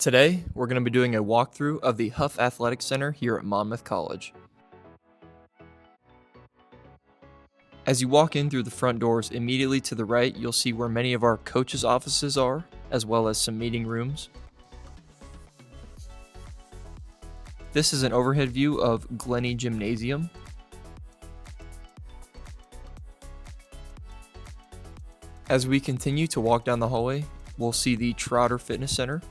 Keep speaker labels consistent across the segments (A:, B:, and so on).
A: Today, we're going to be doing a walkthrough of the Huff Athletic Center here at Monmouth College. As you walk in through the front doors, immediately to the right, you'll see where many of our coaches' offices are, as well as some meeting rooms. This is an overhead view of Glennie Gymnasium. As we continue to walk down the hallway, we'll see the Trotter Fitness Center.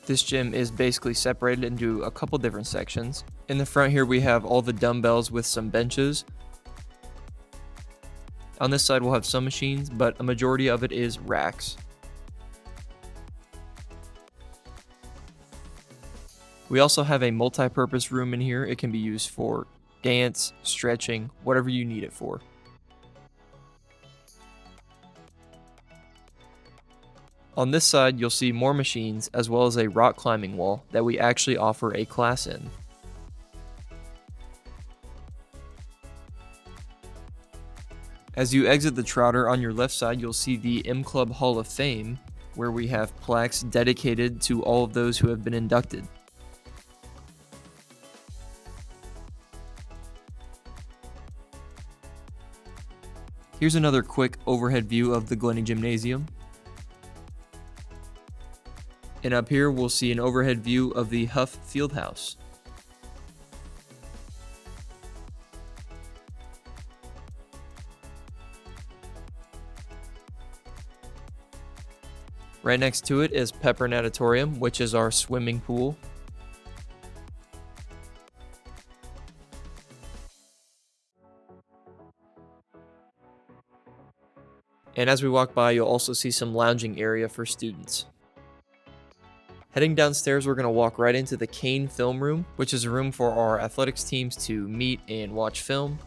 A: This gym is basically separated into a couple different sections. In the front here we have all the dumbbells with some benches. On this side we'll have some machines, but a majority of it is racks. We also have a multi-purpose room in here. It can be used for dance, stretching, whatever you need it for. On this side, you'll see more machines as well as a rock climbing wall that we actually offer a class in. As you exit the Trotter, on your left side, you'll see the M Club Hall of Fame, where we have plaques dedicated to all of those who have been inducted. Here's another quick overhead view of the Glennie Gymnasium. And up here, we'll see an overhead view of the Huff Fieldhouse. Right next to it is Pepper Natatorium, which is our swimming pool. And as we walk by, you'll also see some lounging area for students. Heading downstairs, we're going to walk right into the Kane Film Room, which is a room for our athletics teams to meet and watch film.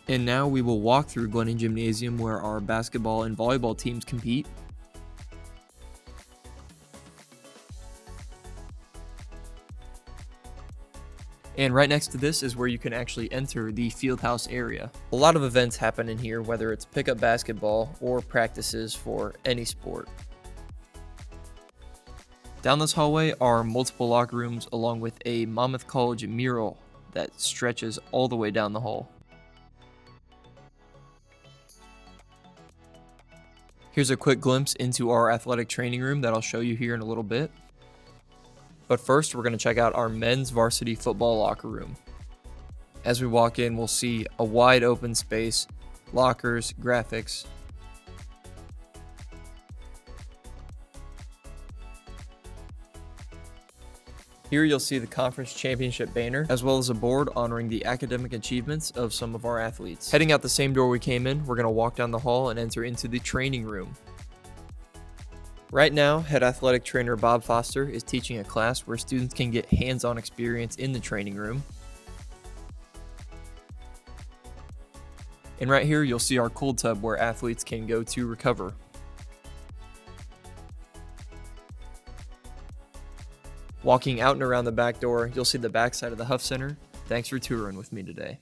A: And now we will walk through Glennie Gymnasium where our basketball and volleyball teams compete. And right next to this is where you can actually enter the fieldhouse area. A lot of events happen in here, whether it's pickup basketball or practices for any sport. Down this hallway are multiple locker rooms along with a Monmouth College mural that stretches all the way down the hall. Here's a quick glimpse into our athletic training room that I'll show you here in a little bit. But first, we're going to check out our men's varsity football locker room. As we walk in, we'll see a wide open space, lockers, graphics. Here you'll see the conference championship banner, as well as a board honoring the academic achievements of some of our athletes. Heading out the same door we came in, we're going to walk down the hall and enter into the training room. Right now, head athletic trainer Bob Foster is teaching a class where students can get hands-on experience in the training room. And right here, you'll see our cold tub where athletes can go to recover. Walking out and around the back door, you'll see the backside of the Huff Center. Thanks for touring with me today.